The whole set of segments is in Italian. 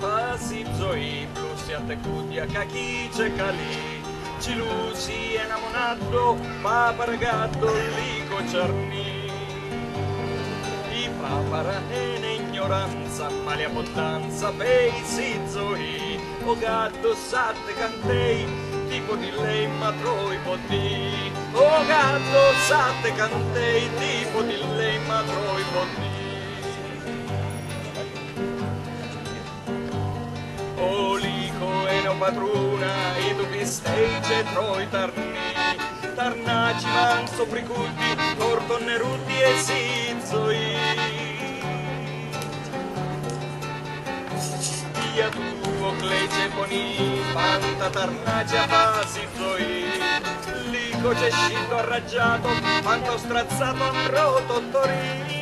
pasi zoi, plus ya te kudia kaki cekali. Cilusi enamonato, papa ragazzo lico cerni. I papara e ignoranza, male abbondanza, bei si zoi, o gatto satte cantei, tipo di lei ma troi potti. O gatto satte cantei, tipo di lei ma troi potti. O lico e no padrona, e tu pisteice troi tarni, tarnaci manso pricuti, torto neruti e sizzoi. Via tuo clece poni, panta tarnaci a pasi zoi. Lico c'è scito arraggiato, panto strazzato andrò tottori.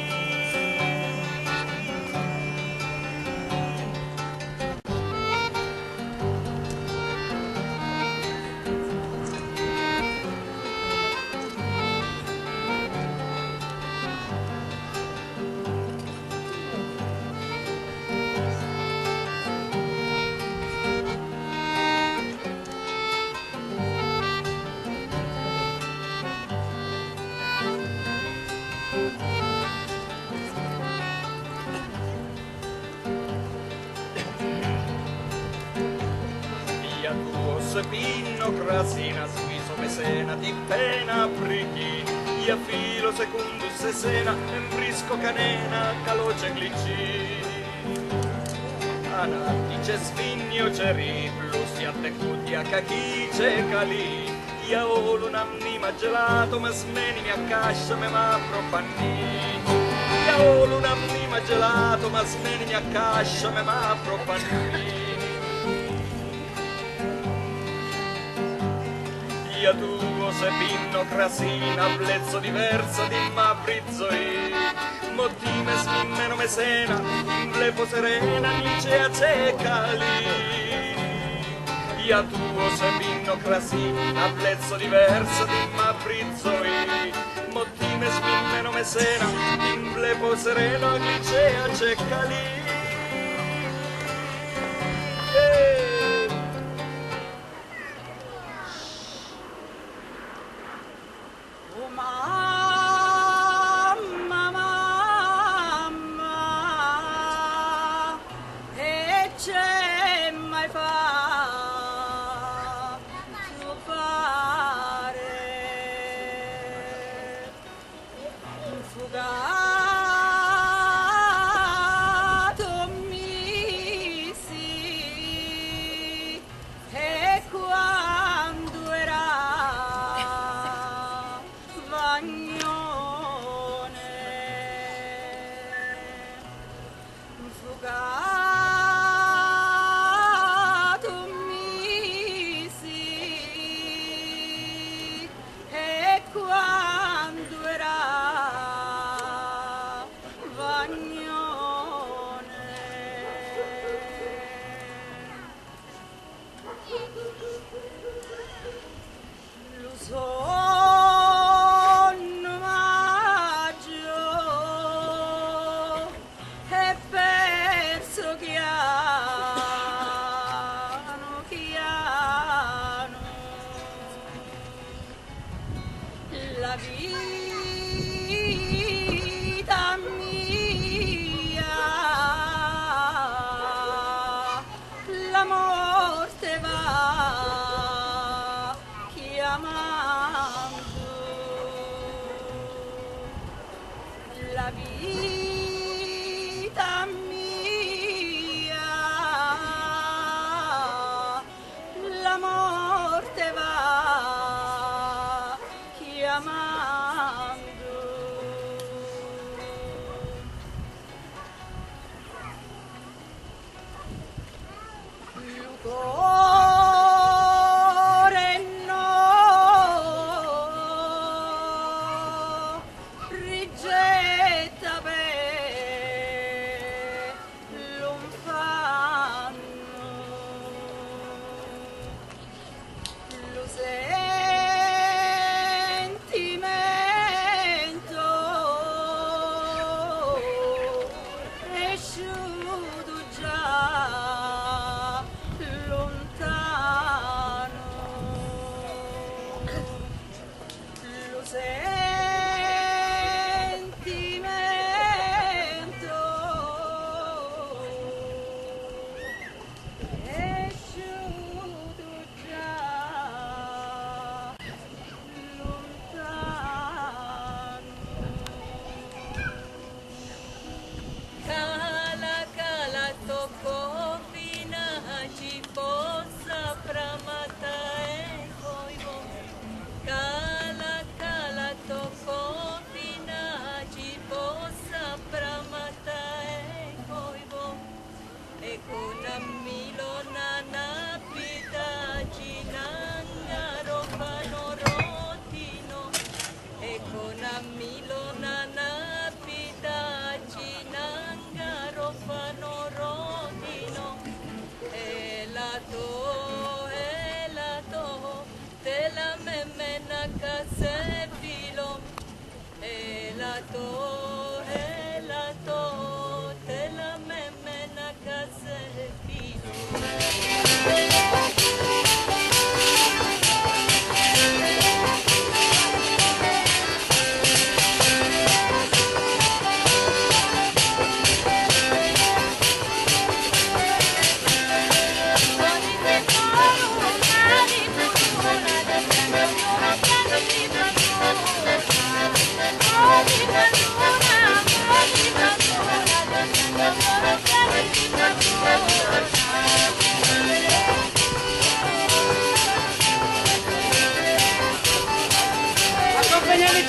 Pinno crasina, suiso mesena, di pena prichi, ia filo secundus sesena, embrisco canena, caloce glici. Anatice svignio ceri, plus iatte cudia cachice cali, ia olu namnima gelato, ma smeni mi accascia me ma propanni. Ia olu namnima gelato, ma smeni mi accascia me ma propanni. Via tuo se pinno crasina, plezzo diversa di ma frizzoi. Mottime smimmeno mesena, in blepo serena, nicea cecali. Via tuo se pinno crasina, plezzo diversa di ma frizzoi. Mottime smimmeno mesena, in blepo serena, nicea cecali. Rigetta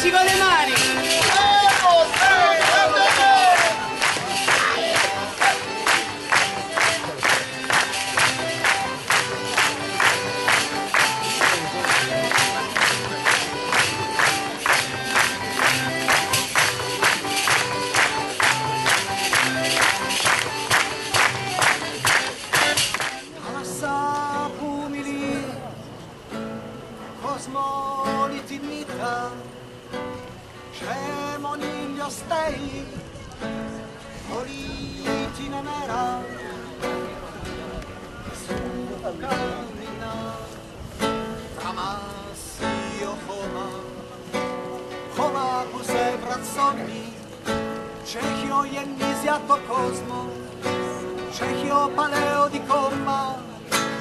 baciarci con le mani! Stei, moriti nera, su kamina, ramasio homa kuse braconi, Czechio jennisiato cosmo, Czechio paleo di comma,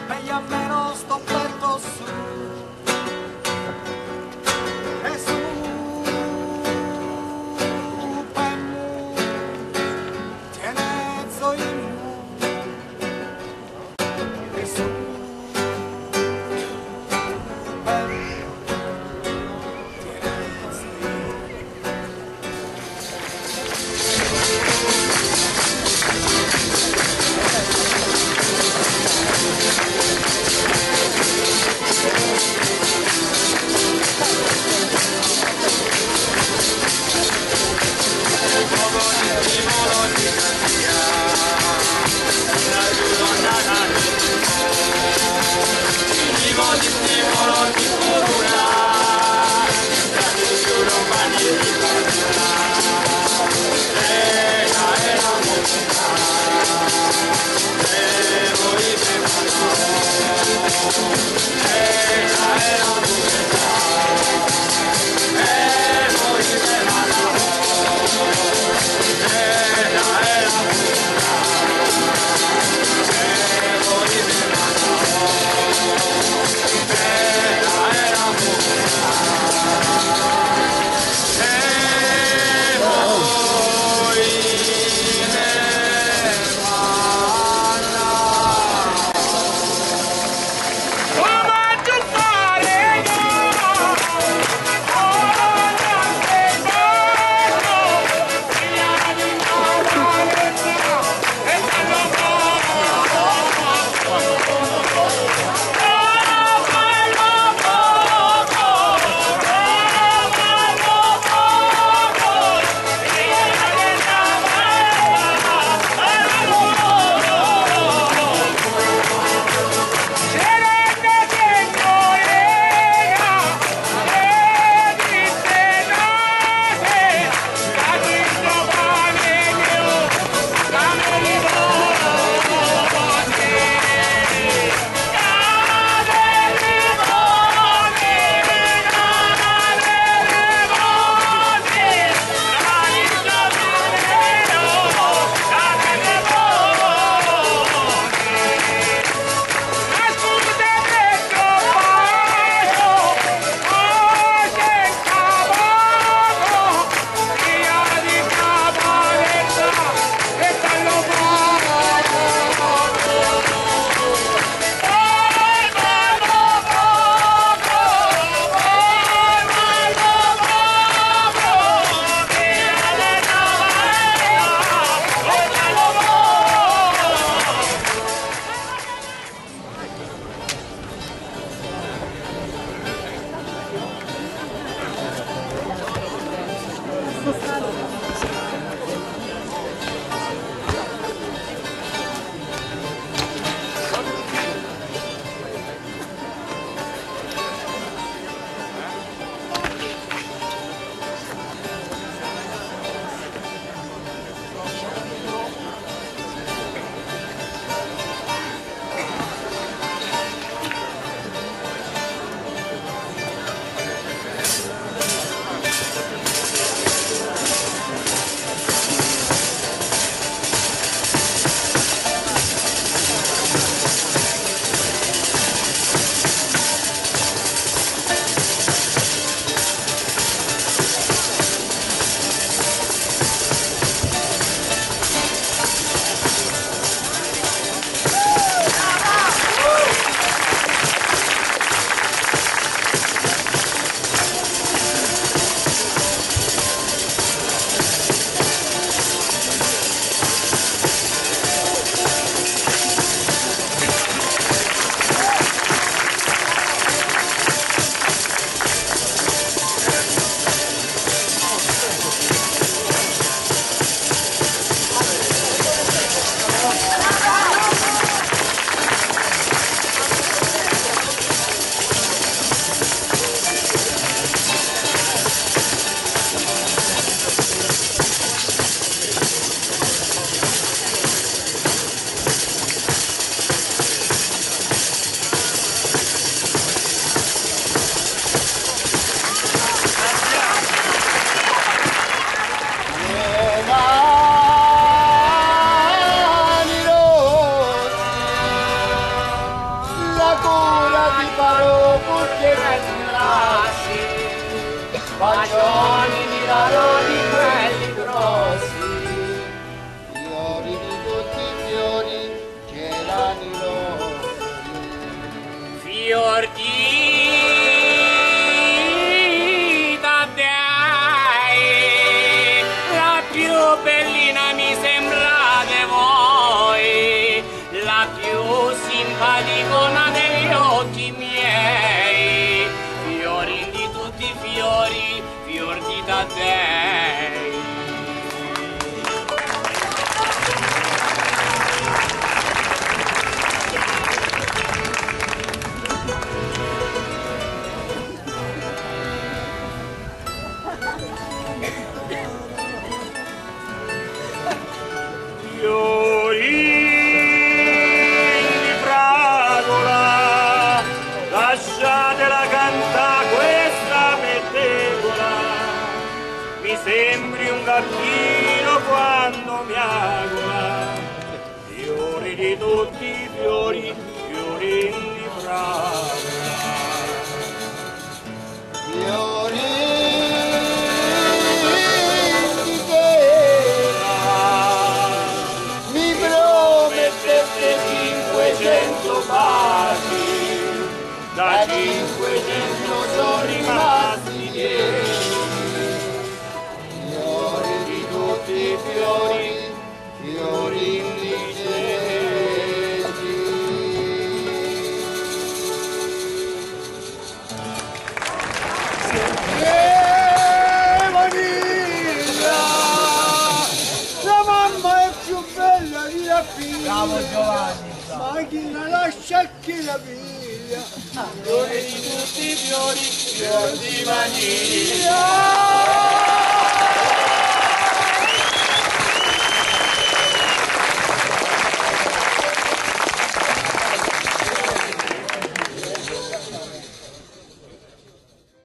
e a meno sto perto su. bacioni di raroni quelli grossi, fiori di tutti i fiori, gelani rossi, fior di Taddei, la più bellina mi sembrate voi, la più simpaticona degli occhi miei, fiori di tutti i fiori, fior di Taddei. Lasciatela cantare questa pettegola, mi sembri un gattino quando miagola, fiori di tutti i fiori, fiori di fragola. fiori di tela, mi promettete 500 baci, Da 500 sono rimasti 10, fiori di tutti i fiori, fiori indigenti. Vaniglia, la mamma è più bella di la figlia. Bravo Giovanni. Ma chi la lascia chi la piglia? fiori di tutti i fiori, fiori di vaniglia.